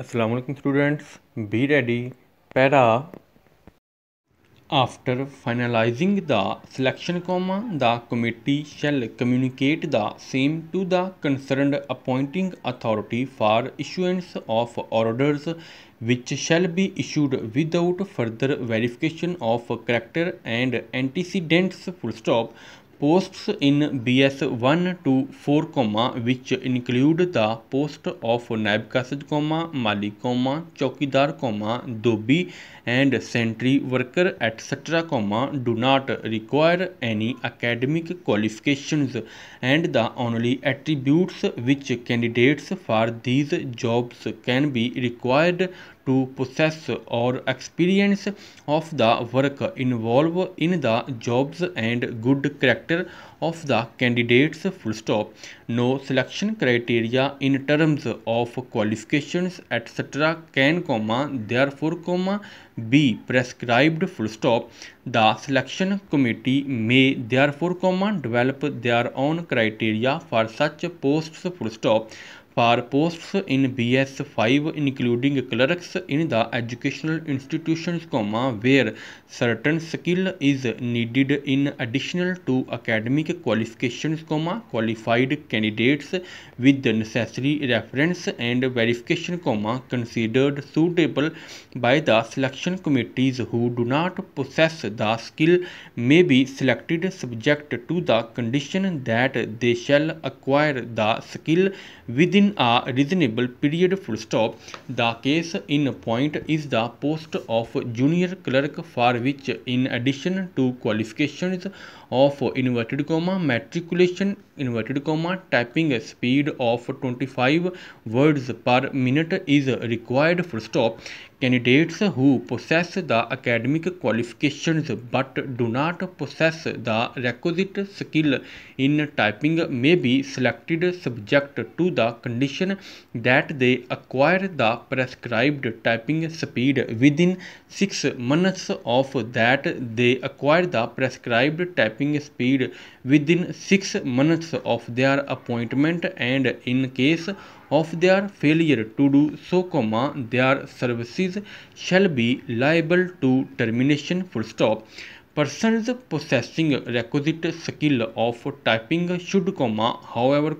Assalamualaikum students, be ready. Para. After finalizing the selection, the committee shall communicate the same to the concerned appointing authority for issuance of orders, which shall be issued without further verification of character and antecedents. Full stop. Posts in BS 1 to 4, which include the post of Naib Qasid, Mali, Chaukidar, Dobi and sentry worker, etc., do not require any academic qualifications, and the only attributes which candidates for these jobs can be required to possess or experience of the work involved in the jobs and good character of the candidates. Full stop. No selection criteria in terms of qualifications, etc., can, therefore, be prescribed. Full stop. The selection committee may therefore, develop their own criteria for such posts. Full stop. For posts in BS 5, including clerks in the educational institutions, where certain skill is needed in addition to academic qualifications, qualified candidates with the necessary reference and verification, considered suitable by the selection committees who do not possess the skill may be selected, subject to the condition that they shall acquire the skill within a reasonable period. Full stop. The case in point is the post of junior clerk, for which, in addition to qualifications of inverted comma matriculation inverted comma typing speed of 25 words per minute is required. Full stop. Candidates who possess the academic qualifications but do not possess the requisite skill in typing may be selected, subject to the condition that they acquire the prescribed typing speed within 6 months of that they acquire the prescribed typing speed within 6 months of their appointment, and in case of their failure to do so, their services shall be liable to termination. Full stop. Persons possessing requisite skill of typing should, however,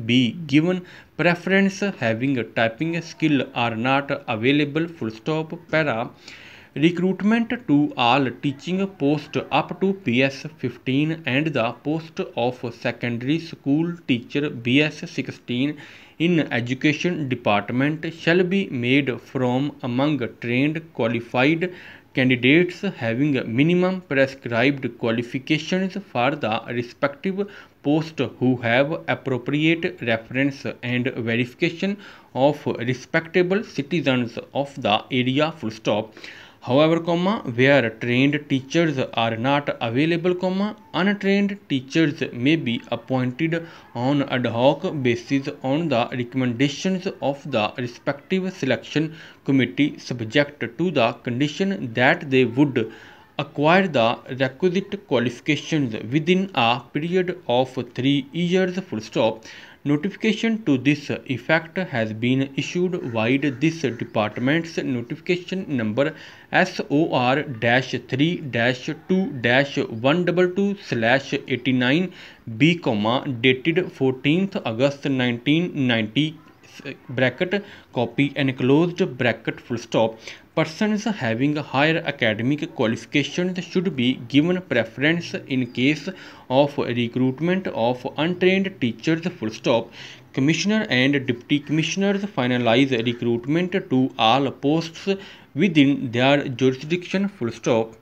be given preference. Having typing skill are not available. Full stop. Para. Recruitment to all teaching posts up to BS 15 and the post of secondary school teacher BS 16 in education department shall be made from among trained qualified candidates having minimum prescribed qualifications for the respective post, who have appropriate reference and verification of respectable citizens of the area. Full stop. However, where trained teachers are not available, untrained teachers may be appointed on ad hoc basis on the recommendations of the respective selection committee, subject to the condition that they would acquire the requisite qualifications within a period of 3 years. Full stop. Notification to this effect has been issued vide this department's notification number SOR-3-2-122/89B, dated 14th August 1990, copy enclosed, full stop. Persons having higher academic qualifications should be given preference in case of recruitment of untrained teachers. Full stop. Commissioner and Deputy Commissioners finalize recruitment to all posts within their jurisdiction. Full stop.